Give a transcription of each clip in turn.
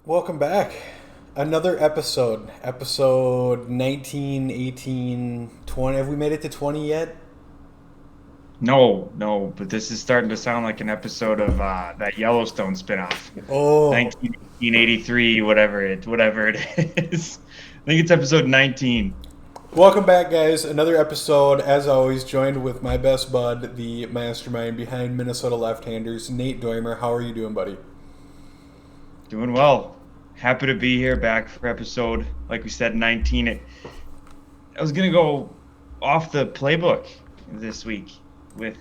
Welcome back. Another episode. Episode 19, 18, 20. Have we made it to 20 yet? No, but this is starting to sound like an episode of that Yellowstone spinoff, Oh, 1983, whatever it is. I think it's episode 19. welcome back, guys. Another episode, as always, joined with my best bud, the mastermind behind Minnesota Left-Handers, Nate Doimer. How are you doing, buddy? Doing well. Happy to be here back for episode, like we said, 19. I was gonna go off the playbook this week with,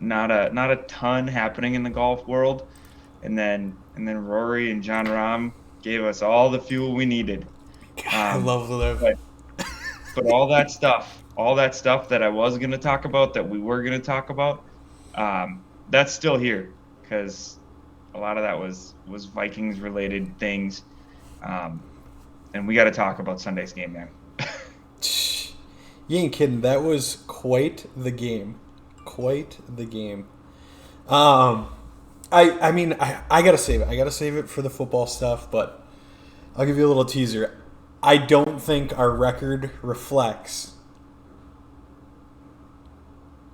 not a ton happening in the golf world, and then Rory and John Rahm gave us all the fuel we needed. God, I Um, love the live. but but all that stuff that I was gonna talk about, that we were gonna talk about, that's still here because a lot of that was Vikings related things, um, and we got to talk about Sunday's game, man. You ain't kidding. That was quite the game. Quite the game. Um, I gotta save it. I gotta save it for the football stuff, but I'll give you a little teaser. I don't think our record reflects.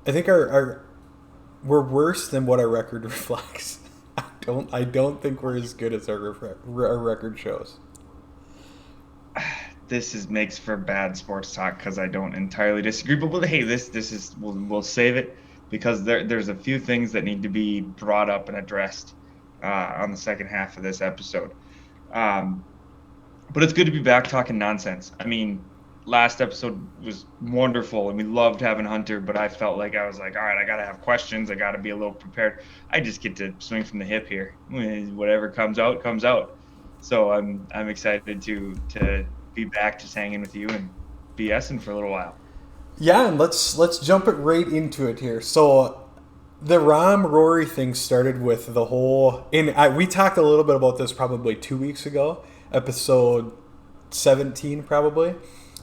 I think our we're worse than what our record reflects. I don't think we're as good as our record shows. This is makes for bad sports talk because I don't entirely disagree. But hey, this is we'll save it because there's a few things that need to be brought up and addressed on the second half of this episode. Um, but it's good to be back talking nonsense. I mean, last episode was wonderful and we loved having Hunter, but I felt like I was like, all right, I got to have questions. I got to be a little prepared. I just get to swing from the hip here. Whatever comes out, comes out. So I'm excited to be back, just hanging with you and BSing for a little while. Yeah, and let's jump it right into it here. So the Rahm Rory thing started with the whole, we talked a little bit about this probably 2 weeks ago, episode 17 probably,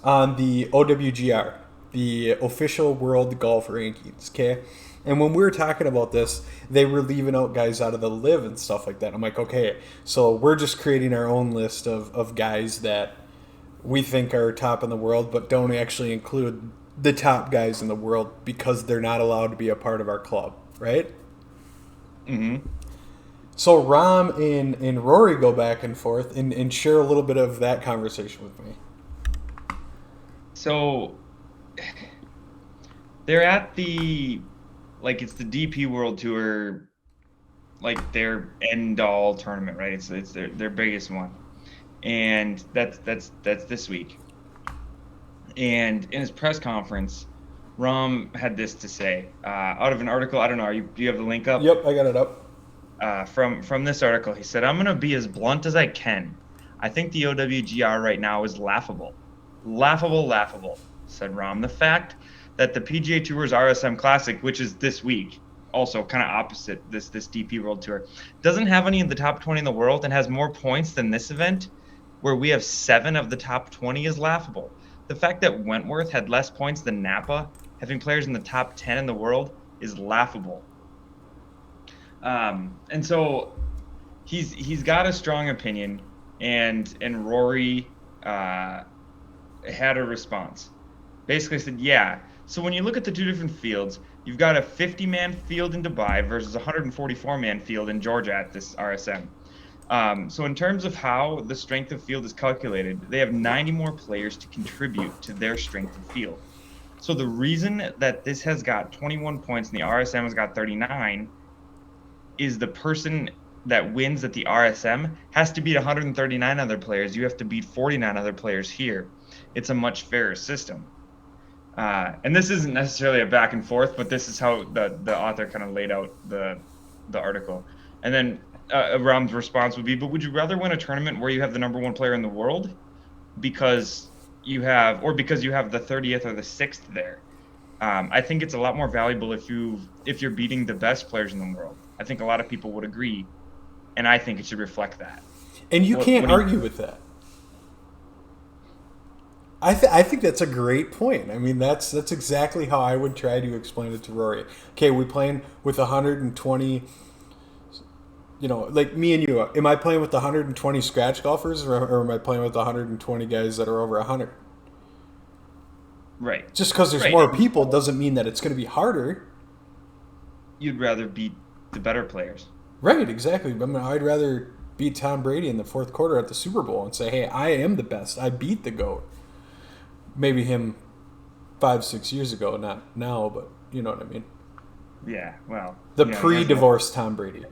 on the OWGR, the official World Golf Rankings. Okay, and when we were talking about this, they were leaving out guys out of the live and stuff like that. I'm like, okay, so we're just creating our own list of guys that we think are top in the world, but don't actually include the top guys in the world because they're not allowed to be a part of our club, right? hmm So Ram and Rory go back and forth and share a little bit of that conversation with me. So they're at it's the DP World Tour, like their end all tournament, right? It's their biggest one, and that's this week. And in his press conference, Rom had this to say out of an article. I don't know. Do you have the link up? Yep, I got it up. From this article, he said, "I'm going to be as blunt as I can. I think the OWGR right now is laughable, laughable," said Rom. The fact that the PGA Tour's RSM Classic, which is this week, also kind of opposite this DP World Tour, doesn't have any of the top 20 in the world and has more points than this event, where we have 7 of the top 20, is laughable. The fact that Wentworth had less points than Napa, having players in the top 10 in the world, is laughable. And so he's got a strong opinion, and Rory had a response. Basically said, yeah. So when you look at the two different fields, you've got a 50-man field in Dubai versus a 144-man field in Georgia at this RSM. So in terms of how the strength of field is calculated, they have 90 more players to contribute to their strength of field. So the reason that this has got 21 points and the RSM has got 39 is the person that wins at the RSM has to beat 139 other players. You have to beat 49 other players here. It's a much fairer system. And this isn't necessarily a back and forth, but this is how the author kind of laid out the article. And then Ram's response would be, but would you rather win a tournament where you have the number one player in the world because because you have the 30th or the 6th there? I think it's a lot more valuable if you're beating the best players in the world. I think a lot of people would agree, and I think it should reflect that. And you can't What do argue with that. I think that's a great point. I mean, that's exactly how I would try to explain it to Rory. Okay, we playing with 120 like me and you, am I playing with the 120 scratch golfers or am I playing with the 120 guys that are over 100? Right. Just because there's Right. more people doesn't mean that it's going to be harder. You'd rather beat the better players. Right, exactly. I mean, I'd rather beat Tom Brady in the fourth quarter at the Super Bowl and say, hey, I am the best. I beat the GOAT. Maybe him 5-6 years ago, not now, but you know what I mean. Yeah, well. The he pre-divorce Tom Brady.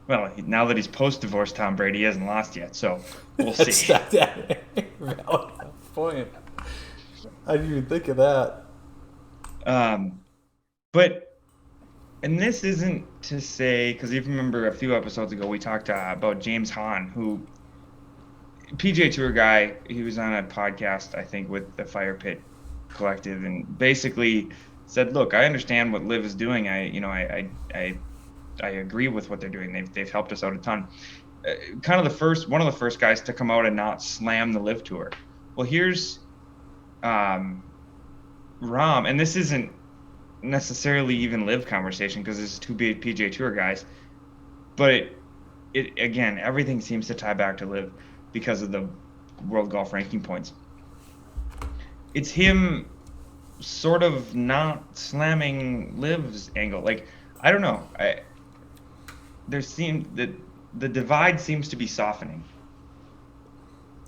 Well, now that he's post-divorce Tom Brady, he hasn't lost yet, so we'll That's see. not that valid point. I didn't even think of that. But, and this isn't to say, because if you remember a few episodes ago, we talked about James Hahn, who, PGA Tour guy, he was on a podcast, I think, with the Fire Pit Collective, and basically said, look, I understand what Liv is doing. I agree with what they're doing. They've helped us out a ton. Kind of one of the first guys to come out and not slam the Liv Tour. Well, here's Rahm, and this isn't necessarily even Liv conversation because this is two big PGA Tour guys, but it again, everything seems to tie back to Liv because of the World Golf Ranking points. It's him sort of not slamming Liv's angle. Like, I don't know. The divide seems to be softening.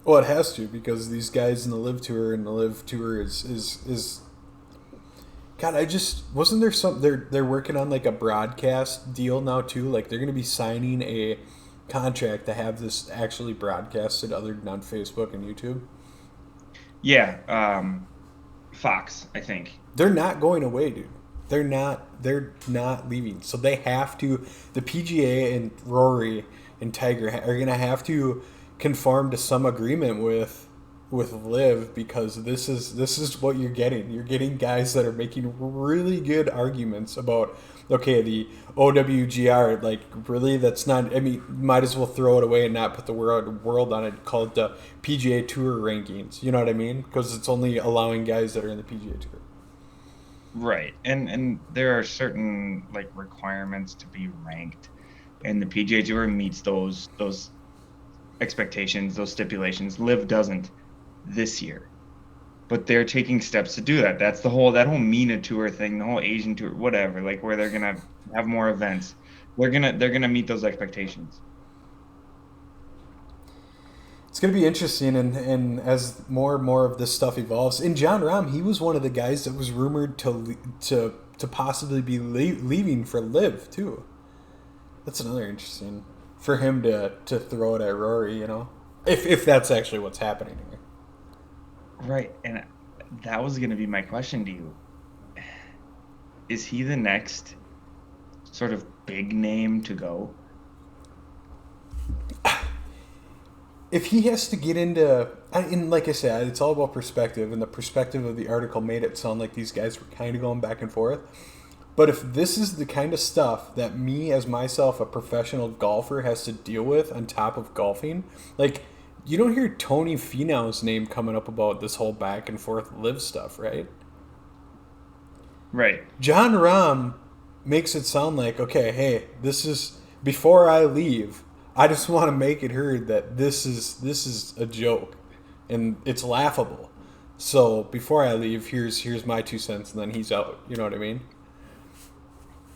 Well, it has to because these guys in the Live Tour and the Live Tour is God, wasn't there some they're working on like a broadcast deal now too? Like they're going to be signing a contract to have this actually broadcasted other than on Facebook and YouTube. Yeah, Fox, I think. They're not going away, dude. They're not leaving. So they have to. The PGA and Rory and Tiger are going to have to conform to some agreement with Liv because this is what you're getting. You're getting guys that are making really good arguments about the OWGR. Like really, that's not. I mean, might as well throw it away and not put the world on it. Called the PGA Tour rankings. You know what I mean? Because it's only allowing guys that are in the PGA Tour. Right, and there are certain like requirements to be ranked, and the PGA Tour meets those expectations, those stipulations. Liv doesn't this year, but they're taking steps to do that. That's that whole MENA Tour thing, the whole Asian Tour, whatever. Like where they're gonna have more events, they're gonna meet those expectations. It's going to be interesting, and as more and more of this stuff evolves. And John Rahm, he was one of the guys that was rumored to possibly be leaving for Liv too. That's another interesting for him to throw it at Rory, you know, if that's actually what's happening here. Right, and that was going to be my question to you. Is he the next sort of big name to go? If he has to get into, and like I said, it's all about perspective, and the perspective of the article made it sound like these guys were kind of going back and forth. But if this is the kind of stuff that me, as myself, a professional golfer, has to deal with on top of golfing, like, you don't hear Tony Finau's name coming up about this whole back and forth Liv stuff, right? Right. John Rahm makes it sound like, okay, hey, this is, before I leave, I just want to make it heard that this is a joke, and it's laughable. So before I leave, here's my 2 cents, and then he's out. You know what I mean?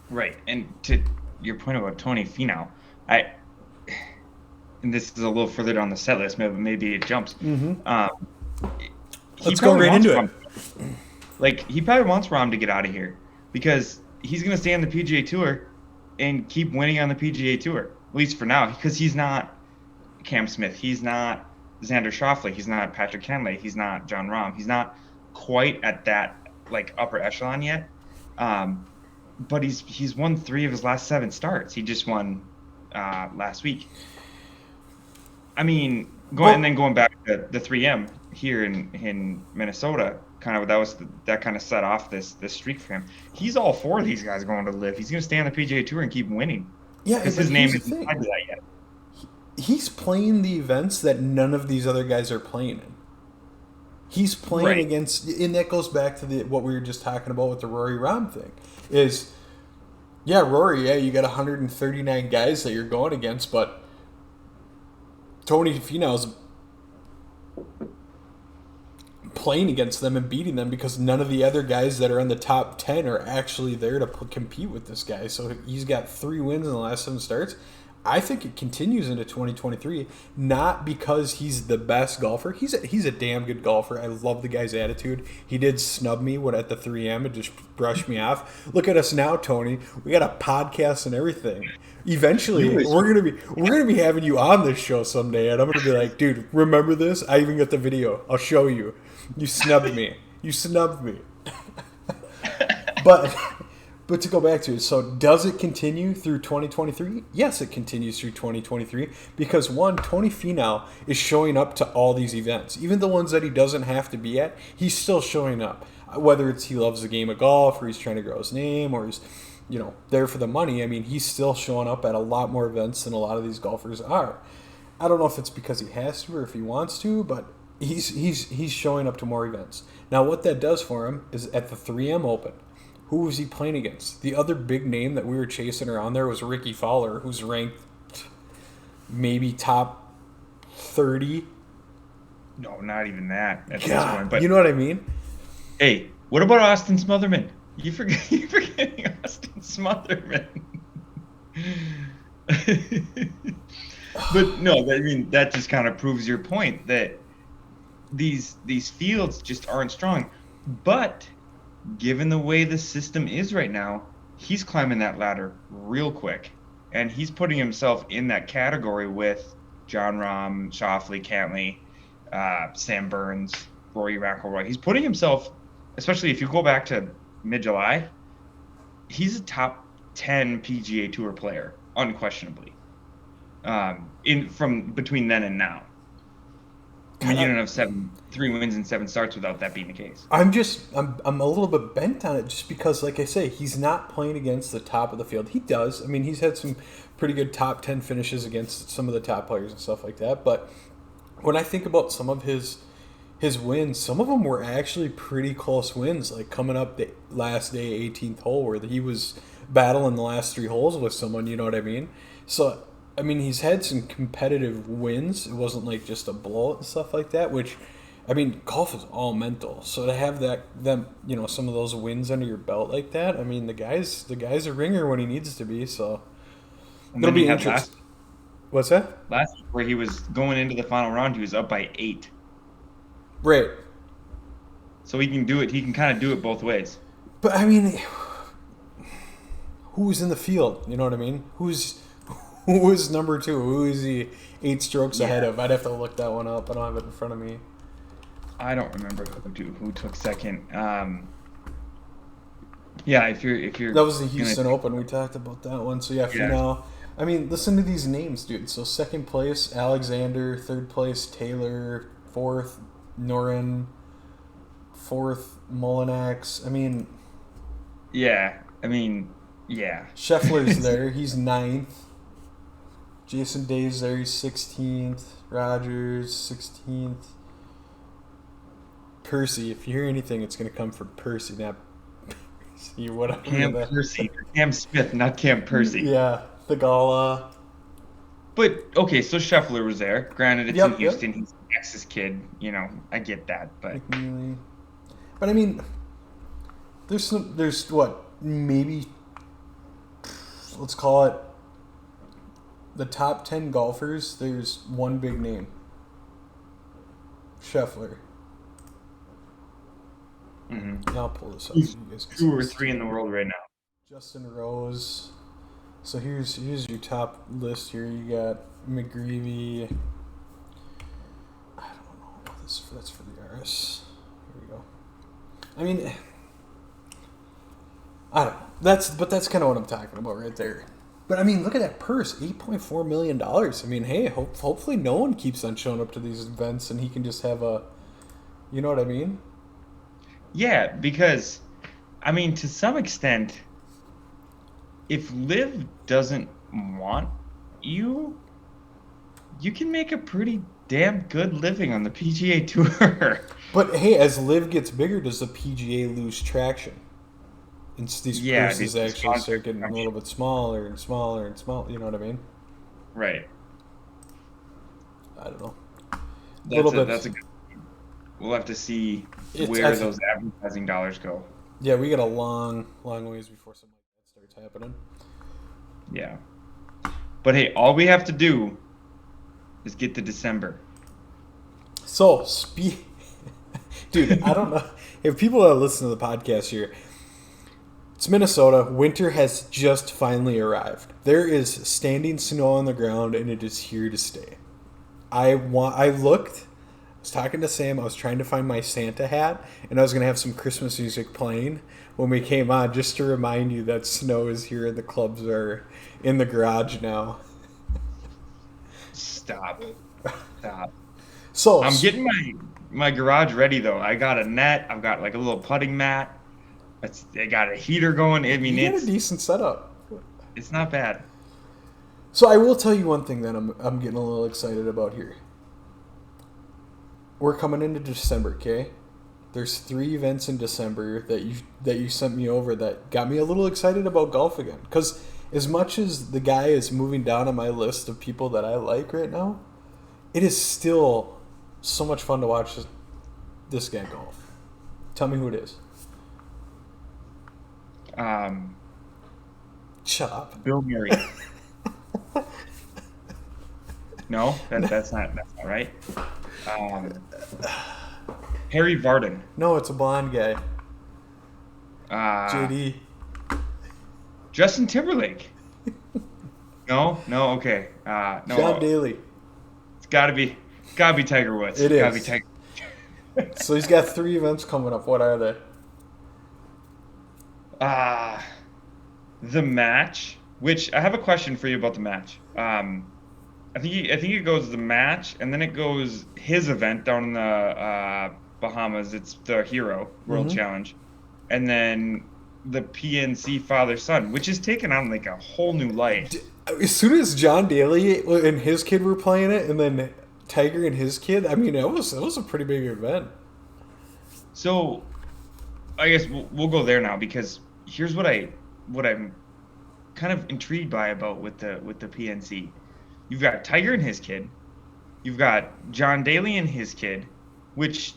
Right. And to your point about Tony Finau, and this is a little further down the set list, maybe it jumps. Mm-hmm. Let's go right into it. Like he probably wants Rahm to get out of here because he's going to stay on the PGA Tour and keep winning on the PGA Tour. At least for now, because he's not Cam Smith, he's not Xander Schauffele, he's not Patrick Cantlay, he's not John Rahm, he's not quite at that like upper echelon yet. But he's won 3 of his last 7 starts. He just won last week. I mean, going back to the 3M here in Minnesota, that kind of set off this streak for him. He's all for these guys going to Live. He's going to stay on the PGA Tour and keep winning. Yeah, because his name isn't tied to that yet. He's playing the events that none of these other guys are playing in. He's playing against, and that goes back to what we were just talking about with the Rory Rahm thing. Is Yeah, Rory, yeah, you got 139 guys that you're going against, but Tony Finau's playing against them and beating them because none of the other guys that are in the top 10 are actually there to compete with this guy. So he's got 3 wins in the last 7 starts. I think it continues into 2023, not because he's the best golfer. He's a damn good golfer. I love the guy's attitude. He did snub me when at the 3M and just brushed me off. Look at us now, Tony. We got a podcast and everything. Eventually, we're gonna be having you on this show someday, and I'm gonna be like, dude, remember this? I even got the video. I'll show you. You snubbed me. You snubbed me. But to go back to it, so does it continue through 2023? Yes, it continues through 2023 because, one, Tony Finau is showing up to all these events. Even the ones that he doesn't have to be at, he's still showing up. Whether it's he loves the game of golf or he's trying to grow his name or he's, there for the money. I mean, he's still showing up at a lot more events than a lot of these golfers are. I don't know if it's because he has to or if he wants to, but he's showing up to more events. Now, what that does for him is at the 3M Open, who was he playing against? The other big name that we were chasing around there was Ricky Fowler, who's ranked maybe top 30. No, not even that at this point. But you know what I mean? Hey, what about Austin Smotherman? You're forgetting Austin Smotherman. But no, I mean that just kind of proves your point that these fields just aren't strong. But given the way the system is right now, he's climbing that ladder real quick. And he's putting himself in that category with John Rahm, Schauffele, Cantley, Sam Burns, Rory McIlroy. He's putting himself, especially if you go back to mid-July, he's a top 10 PGA Tour player, unquestionably, from between then and now. I mean, you don't have 3 wins and 7 starts without that being the case. I'm a little bit bent on it just because, like I say, he's not playing against the top of the field. He does. I mean, he's had some pretty good top 10 finishes against some of the top players and stuff like that. But when I think about some of his wins, some of them were actually pretty close wins, like coming up the last day, 18th hole, where he was battling the last 3 holes with someone, you know what I mean? So I mean, he's had some competitive wins. It wasn't like just a blowout and stuff like that, which, I mean, golf is all mental. So to have some of those wins under your belt like that, I mean, the guy's a ringer when he needs to be, so it'll be interesting. What's that? Last week where he was going into the final round, he was up by 8. Right. So he can do it. He can kind of do it both ways. But, I mean, who's in the field? You know what I mean? Who was number 2? Who is he 8 strokes ahead of? I'd have to look that one up. I don't have it in front of me. I don't remember who took second. Yeah, if you're that was the Houston Open. We talked about that one. So yeah, Finau. I mean, listen to these names, dude. So second place, Alexander. Third place, Taylor. Fourth, Noren. Fourth, Molinax. I mean, yeah. Scheffler's there. He's 9th. Jason Day's there. He's 16th. Rogers, 16th. Percy. If you hear anything, it's going to come from Percy, not Percy. Whatever. Percy. Cam Smith, not Cam Percy. Yeah. Thagala. But, okay, so Scheffler was there. Granted, it's in Houston. He's a Texas kid. I get that. But I mean, there's what, maybe, let's call it, the top 10 golfers, there's one big name. Scheffler. Mm-hmm. I'll pull this up. He's 2 or 3 in the world right now. Justin Rose. So here's your top list here. You got McGreevy. I don't know. That's for the RS. Here we go. I mean, I don't know. That's kind of what I'm talking about right there. But I mean, look at that purse, $8.4 million. I mean, hey, hopefully no one keeps on showing up to these events and he can just have you know what I mean? Yeah, because, I mean, to some extent, if Liv doesn't want you, you can make a pretty damn good living on the PGA Tour. But hey, as Liv gets bigger, does the PGA lose traction? And these Yeah, purses these actually concerts start getting a little bit smaller and smaller and smaller. You know what I mean? right. I don't know. A little That's a bit. that's a good. We'll have to see It's where those advertising dollars go. yeah, we got a long, long ways before something like that starts happening. Yeah. But hey, all we have to do is get to December. So, dude, I don't know if people that listen to the podcast here. It's Minnesota. Winter has just finally arrived. There is standing snow on the ground, and it is here to stay. I looked. I was talking to Sam. I was trying to find my Santa hat, and I was gonna have some Christmas music playing when we came on, just to remind you that snow is here and the clubs are in the garage now. Stop. So I'm getting my garage ready though. I got a net. I've got like a little putting mat. I got a heater going. I mean, you got a decent setup. It's not bad. So I will tell you one thing that I'm getting a little excited about here. We're coming into December, okay? There's 3 events in December that you sent me over that got me a little excited about golf again. Because as much as the guy is moving down on my list of people that I like right now, it is still so much fun to watch this guy golf. Tell me who it is. Shut up. Bill Murray. No, that's not right. Harry Vardon. No, it's a blonde guy. JD. Justin Timberlake. No, okay. No. John Daly. It's gotta be Tiger Woods. It Gotta is. be Tiger. So he's got 3 events coming up. What are they? The match, which I have a question for you about the match. I think it goes the match, and then it goes his event down in the Bahamas. It's the Hero World Challenge, and then the PNC father-son, which is taken on like a whole new life. As soon as John Daly and his kid were playing it, and then Tiger and his kid, I mean, it was a pretty big event. So, I guess we'll go there now, because here's what I'm kind of intrigued by about with the PNC. You've got Tiger and his kid. You've got John Daly and his kid, which,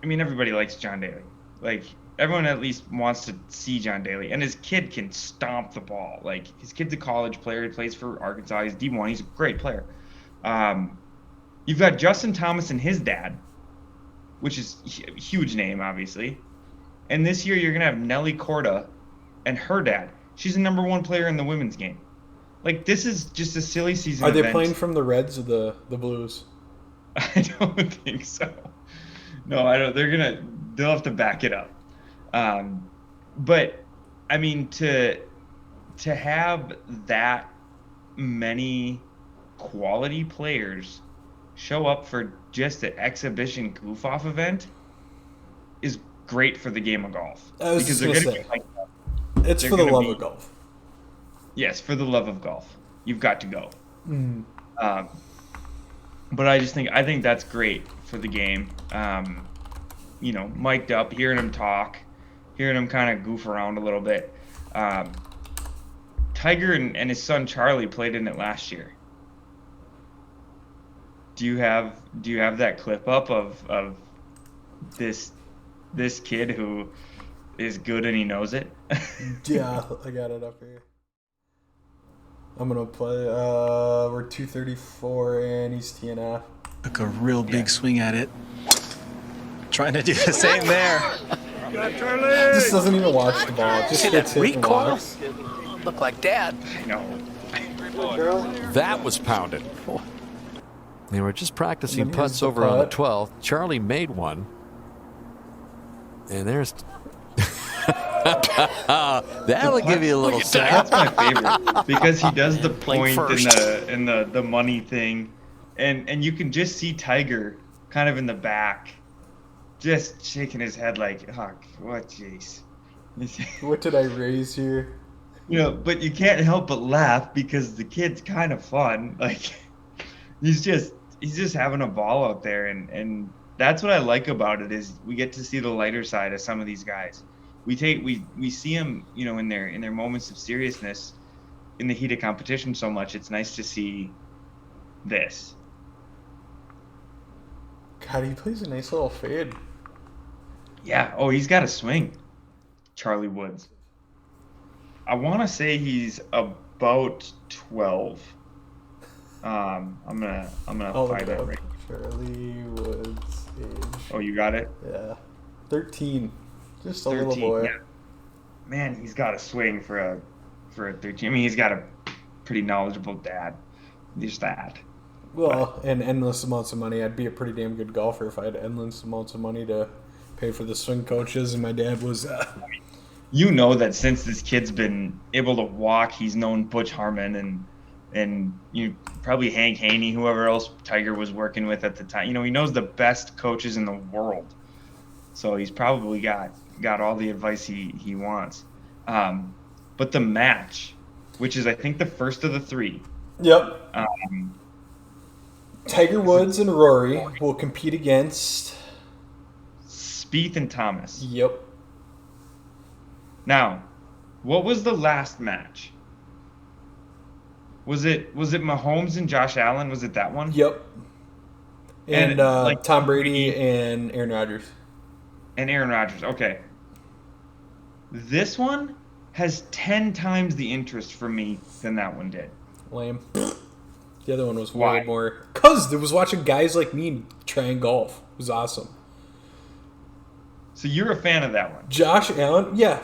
I mean, everybody likes John Daly. Like, everyone at least wants to see John Daly. And his kid can stomp the ball. Like, his kid's a college player. He plays for Arkansas. He's D1. He's a great player. You've got Justin Thomas and his dad, which is a huge name, obviously. And this year you're going to have Nelly Korda and her dad. She's the #1 player in the women's game. Like, this is just a silly season. Are they playing from the Reds or the Blues? I don't think so. No, I don't. They'll have to back it up. But I mean, to have that many quality players show up for just an exhibition goof-off event is great for the game of golf. Because they're going to be like, it's for the love of golf. Yes, for the love of golf. You've got to go. But I think that's great for the game. Mic'd up, hearing him talk, hearing him kind of goof around a little bit. Tiger and his son Charlie played in it last year. Do you have that clip up of this kid who is good and he knows it? Yeah, I got it up here. I'm gonna play. We're 234 and he's TNF. Took a real big swing at it. Trying to do the same there. Just doesn't even watch the ball. Just gets hit and walks. Look like Dad. I know. That was pounded. They were just practicing And putts the over on the putt. 12th. Charlie made one. And there's... That'll give you a little That's sack. my favorite because he does the point first. and the money thing, and you can just see Tiger kind of in the back, just shaking his head like, oh, what, jeez. What did I raise here? But you can't help but laugh because the kid's kind of fun. Like, he's just having a ball out there, and that's what I like about it is we get to see the lighter side of some of these guys. we see them, in their moments of seriousness, in the heat of competition so much. It's nice to see this. God, he plays a nice little fade. Yeah. Oh, he's got a swing. Charlie Woods. I want to say he's about 12. I'm gonna find that right. Charlie Woods age. Oh, you got it? Yeah, 13. Just a 13, little boy. yeah. Man, he's got a swing for a 13. I mean, he's got a pretty knowledgeable dad. Just that. Well, and endless amounts of money. I'd be a pretty damn good golfer if I had endless amounts of money to pay for the swing coaches, and my dad was. You know that since this kid's been able to walk, he's known Butch Harmon and you probably Hank Haney, whoever else Tiger was working with at the time. He knows the best coaches in the world, so he's probably got all the advice he wants. But the match, which is I think the first of the three. Yep. Tiger Woods and Rory will compete against Spieth and Thomas. Yep. Now, what was the last match? Was it Mahomes and Josh Allen? Was it that one? Yep. And Tom Brady and Aaron Rodgers. And Aaron Rodgers. Okay. This one has 10 times the interest for me than that one did. Lame. The other one was Why? way more. Because it was watching guys like me try and golf. It was awesome. So you're a fan of that one? Josh Allen, yeah.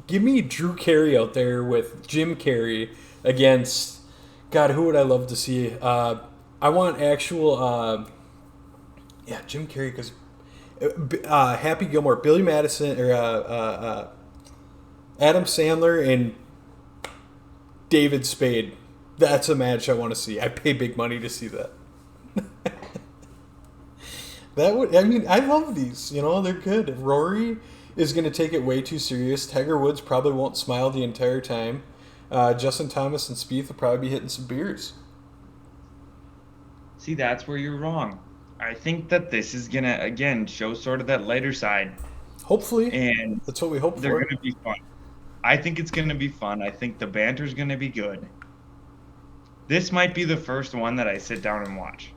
Give me Drew Carey out there with Jim Carey against. God, who would I love to see? I want actual. Jim Carey because Happy Gilmore, Billy Madison, or Adam Sandler and David Spade. That's a match I want to see. I pay big money to see that. I love these. They're good. Rory is going to take it way too serious. Tiger Woods probably won't smile the entire time. Justin Thomas and Spieth will probably be hitting some beers. See, that's where you're wrong. I think that this is going to, again, show sort of that lighter side. Hopefully. And that's what we hope they're for. They're going to be fun. I think it's going to be fun. I think the banter's going to be good. This might be the first one that I sit down and watch.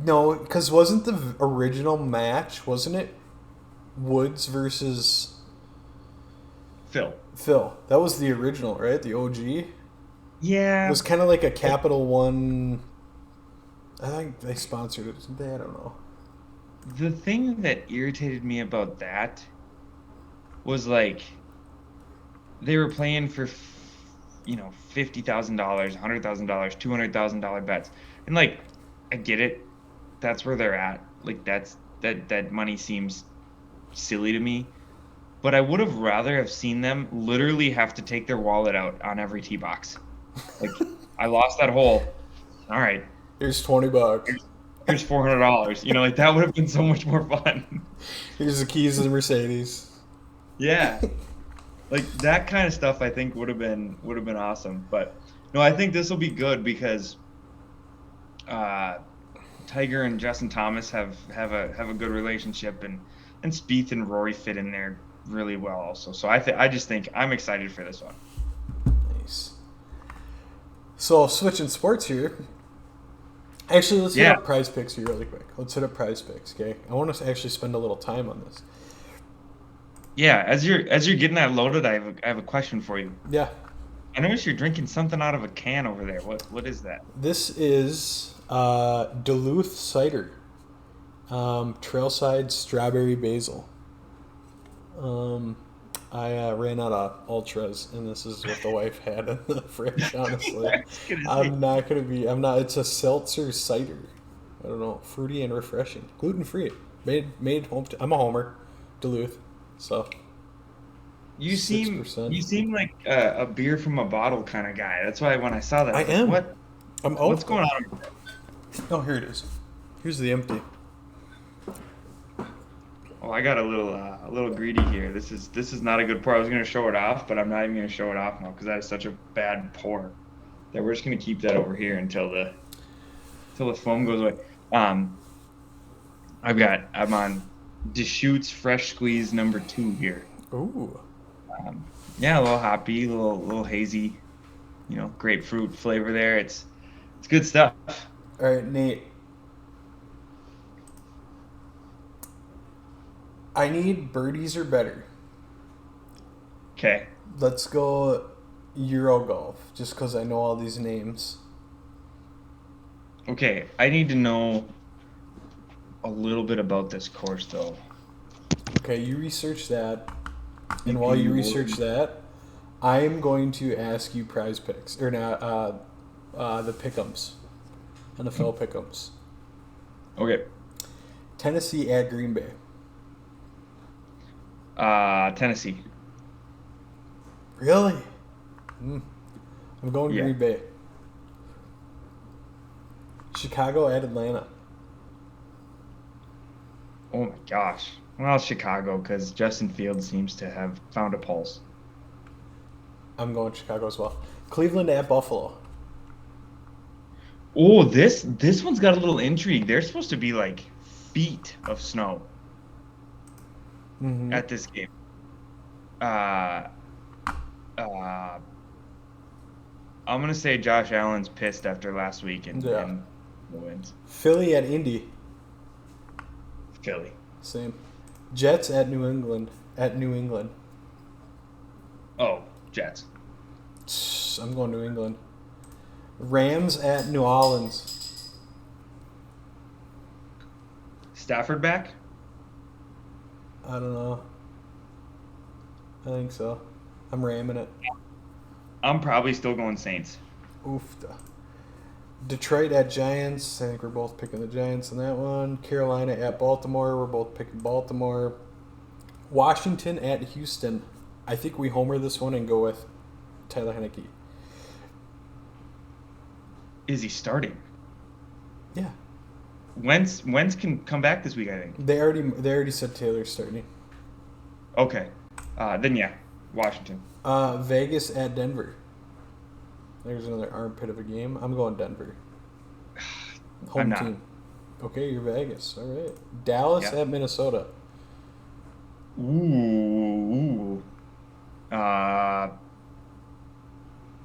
No, because wasn't the original match, wasn't it Woods versus Phil? That was the original, right? The OG? Yeah. It was kind of like a Capital One. I think they sponsored it. I don't know. The thing that irritated me about that was like they were playing for $50,000, $100,000, $200,000 bets, and like I get it, that's where they're at. Like that money seems silly to me, but I would have rather have seen them literally have to take their wallet out on every tee box. Like I lost that hole. All right, here's $20. Here's $400. Like that would have been so much more fun. Here's the keys to the Mercedes. Yeah. Like that kind of stuff I think would have been awesome. But no, I think this will be good because Tiger and Justin Thomas have a good relationship, and Spieth and Rory fit in there really well also. So I just think I'm excited for this one. Nice. So switching sports here. Actually, let's hit up Prizepicks here really quick. Let's hit up Prizepicks, okay? I want to actually spend a little time on this. Yeah, as you're getting that loaded, I have a question for you. Yeah. I noticed you're drinking something out of a can over there. What is that? This is Duluth cider, Trailside Strawberry Basil. I ran out of ultras, and this is what the wife had in the fridge. Honestly, It's a seltzer cider. I don't know, fruity and refreshing, gluten free, made home. I'm a homer, Duluth. So you seem like a beer from a bottle kind of guy. That's why when I saw that, I am. What's going on? Oh, here it is. Here's the empty. Oh, I got a little greedy here. This is not a good pour. I was gonna show it off, but I'm not even gonna show it off now because that is such a bad pour. That we're just gonna keep that over here until the foam goes away. I'm on Deschutes Fresh Squeeze number 2 here. Ooh. Yeah, a little hoppy, little hazy, grapefruit flavor there. It's good stuff. All right, Nate. I need birdies or better. Okay. Let's go Euro golf, just because I know all these names. Okay, I need to know a little bit about this course, though. Okay, you research that. And You while you can- research that, I am going to ask you prize picks. Or not, the pick'ems. NFL pick'ems. Okay. Tennessee at Green Bay. Tennessee. Really? I'm going Yeah. Green Bay. Chicago at Atlanta. Oh my gosh. Well, Chicago, because Justin Fields seems to have found a pulse. I'm going Chicago as well. Cleveland at Buffalo. Oh, this one's got a little intrigue. There's supposed to be like feet of snow Mm-hmm. at this game. Uh, uh, I'm gonna say Josh Allen's pissed after last week and wins. Philly at Indy. Philly. Same. Jets at New England. At New England. Oh, Jets. I'm going New England. Rams at New Orleans. Stafford back? I don't know. I think so. I'm ramming it. I'm probably still going Saints. Oofta. Detroit at Giants. I think we're both picking the Giants in that one. Carolina at Baltimore. We're both picking Baltimore. Washington at Houston. I think we homer this one and go with Tyler Heineke. Is he starting? Yeah. Wentz can come back this week, I think. They already said Taylor's starting. Okay. Then yeah, Washington. Vegas at Denver. There's another armpit of a game. I'm going Denver. Home I'm not. team. Okay, you're Vegas. All right. Dallas Yeah. at Minnesota. Ooh.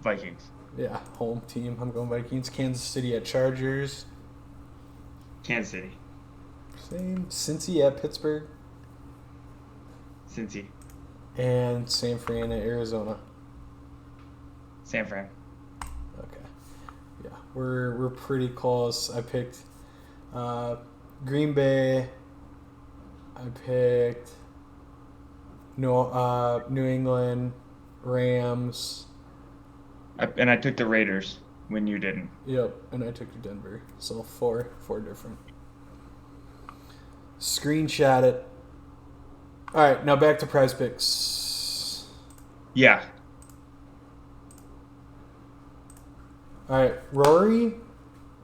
Vikings. Yeah, home team. I'm going Vikings. Kansas City at Chargers. Kansas City. Same. Cincy at Pittsburgh. Cincy. And San Fran at Arizona. San Fran. Okay. Yeah, we're pretty close. I picked Green Bay. I picked New England, Rams. And I took the Raiders when you didn't. Yep, and I took Denver. So four different. Screenshot it. All right, now back to Prize Picks. Yeah. All right, Rory.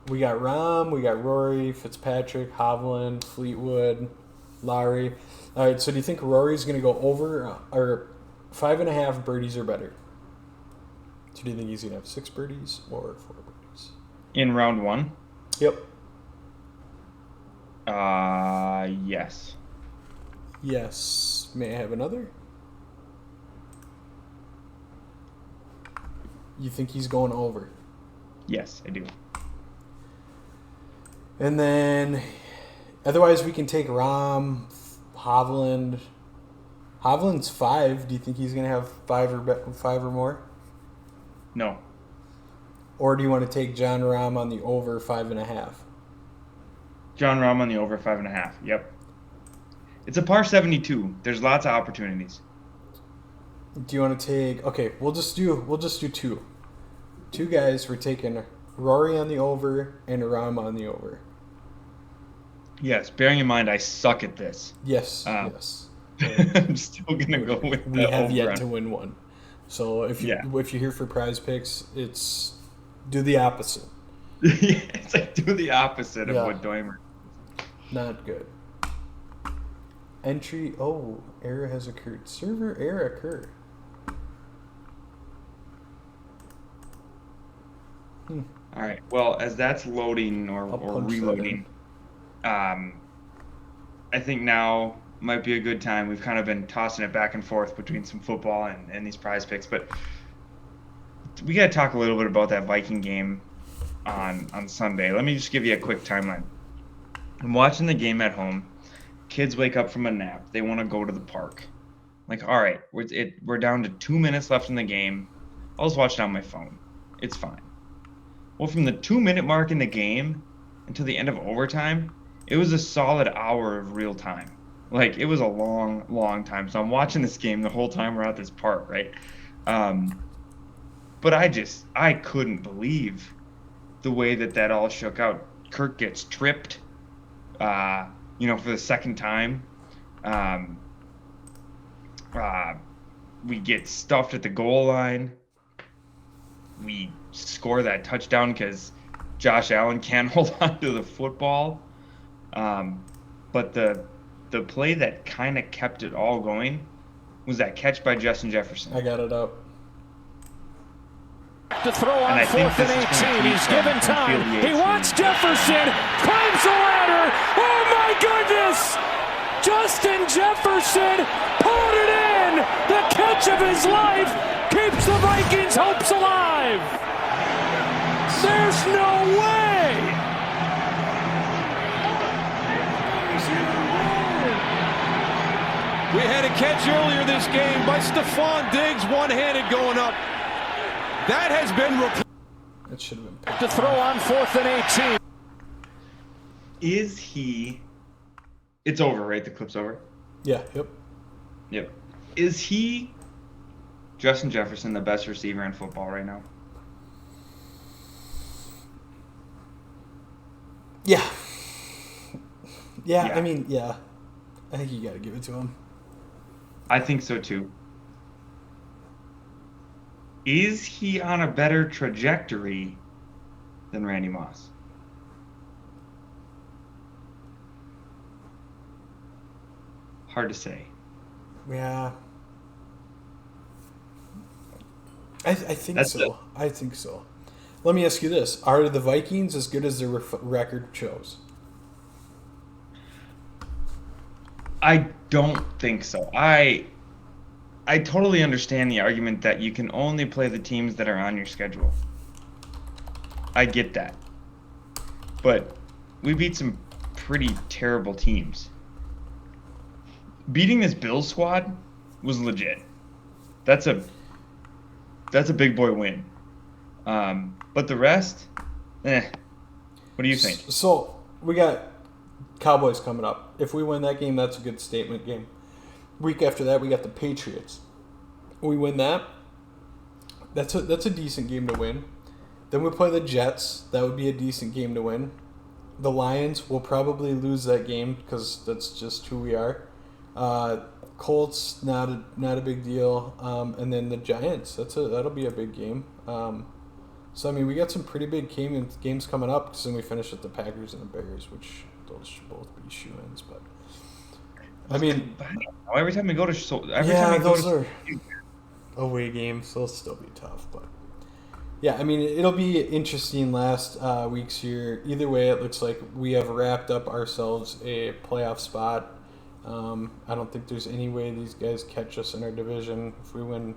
We got Rahm, we got Rory, Fitzpatrick, Hovland, Fleetwood, Lowry. All right, so do you think Rory's going to go over or 5.5 birdies or better? So do you think he's going to have 6 birdies or 4 birdies? In round 1? Yep. Yes. Yes. May I have another? You think he's going over? Yes, I do. And then, otherwise, we can take Rahm, Hovland. Hovland's 5. Do you think he's going to have 5 or more? No. Or do you want to take John Rahm on the over 5.5? John Rahm on the over 5.5. Yep. It's a par 72. There's lots of opportunities. Do you want to take? Okay, we'll just do 2. 2 guys. We're taking Rory on the over and Rahm on the over. Yes, bearing in mind I suck at this. Yes. Yes. I'm still gonna go with We the have over yet on- to win one. So if you're here for Prize Picks, it's do the opposite. Yeah, it's like do the opposite of Yeah. what Doimer. Not good. Entry. Oh, error has occurred. Server error occurred. All right. Well, as that's loading or I'll punch that reloading, I think now might be a good time. We've kind of been tossing it back and forth between some football and these prize picks, but we got to talk a little bit about that Viking game on Sunday. Let me just give you a quick timeline. I'm watching the game at home. Kids wake up from a nap. They want to go to the park. Like, all right, we're down to 2 minutes left in the game. I'll just watch it on my phone. It's fine. Well, from the 2-minute mark in the game until the end of overtime, it was a solid hour of real time. Like, it was a long, long time. So I'm watching this game the whole time we're at this park, right? But I couldn't believe the way that all shook out. Kirk gets tripped, for the second time. We get stuffed at the goal line. We score that touchdown because Josh Allen can't hold on to the football. But the play that kind of kept it all going was that catch by Justin Jefferson. I got it up. To throw on 4th and 18. He's given time. He wants Jefferson. Climbs the ladder. Oh, my goodness! Justin Jefferson pulled it in. The catch of his life keeps the Vikings' hopes alive. There's no way. We had a catch earlier this game by Stephon Diggs, one-handed going up. That has been replaced. That should have been. To throw on 4th and 18. Is he... It's over, right? The clip's over? Yeah, Yep. Is he, Justin Jefferson, the best receiver in football right now? Yeah. Yeah, Yeah. I mean, yeah. I think you got to give it to him. I think so too. Is he on a better trajectory than Randy Moss? Hard to say. Yeah. I think That's so. I think so. Let me ask you this. Are the Vikings as good as their record shows? I don't think so. I totally understand the argument that you can only play the teams that are on your schedule. I get that. But we beat some pretty terrible teams. Beating this Bills squad was legit. That's a big boy win. But the rest, what do you think? So we got Cowboys coming up. If we win that game, that's a good statement game. Week after that, we got the Patriots. We win that. That's a decent game to win. Then we play the Jets. That would be a decent game to win. The Lions will probably lose that game because that's just who we are. Colts, not a big deal. And then the Giants. That'll be a big game. So I mean, we got some pretty big games coming up. Because then we finish with the Packers and the Bears, which those should both be shoe-ins. But I mean, every time we go to those are away games. They'll still be tough, but yeah, I mean, it'll be interesting last weeks here. Either way, it looks like we have wrapped up ourselves a playoff spot. I don't think there's any way these guys catch us in our division if we win.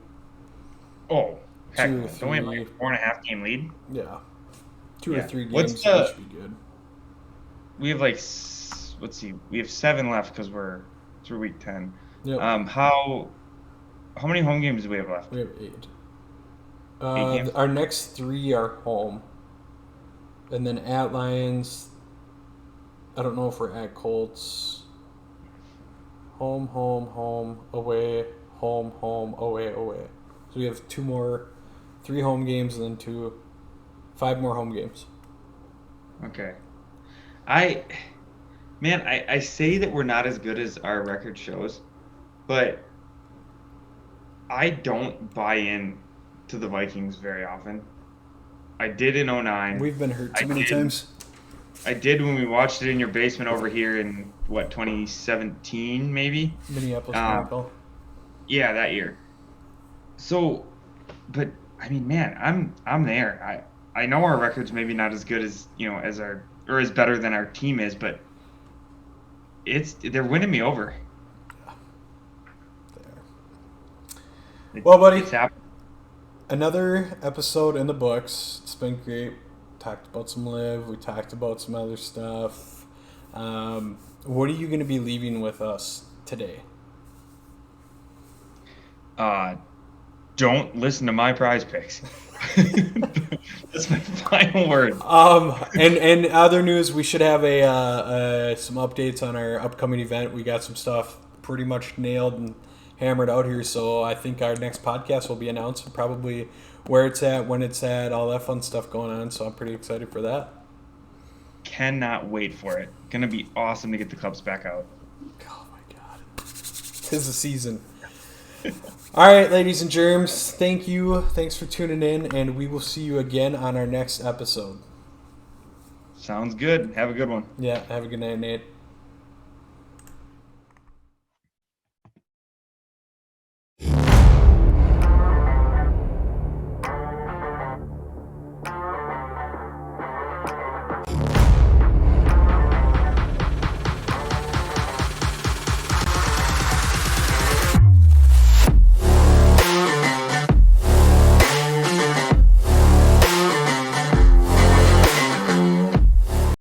Oh, heck, 2 or don't we have like a 4.5 game lead? Yeah, 2 or 3 games. What's That should be good. We have like, let's see, we have 7 left because we're through week 10. Yep. How many home games do we have left? We have 8. 8 games? Our next 3 are home, and then at Lions. I don't know if we're at Colts. Home, away, home, away. So we have 3 home games, and then 5 more home games. Okay. I say that we're not as good as our record shows, but I don't buy in to the Vikings very often. I did in 2009. We've been hurt too many times. I did when we watched it in your basement over here in 2017 maybe. Minneapolis Miracle. Yeah, that year. So, but I mean, man, I'm there. I know our record's maybe not as good as as our, or as better than our team is, but they're winning me over. Well, buddy, It's happening. another episode in the books. It's been great. Talked about some live. We talked about some other stuff. What are you going to be leaving with us today? Don't listen to my prize picks. That's my final word. And other news, we should have some updates on our upcoming event. We got some stuff pretty much nailed and hammered out here, so I think our next podcast will be announced, probably where it's at, when it's at, all that fun stuff going on, so I'm pretty excited for that. Cannot wait for it. Gonna be awesome to get the clubs back out. Oh my god. 'Tis the season. All right, ladies and germs, thank you. Thanks for tuning in, and we will see you again on our next episode. Sounds good. Have a good one. Yeah, have a good night, Nate.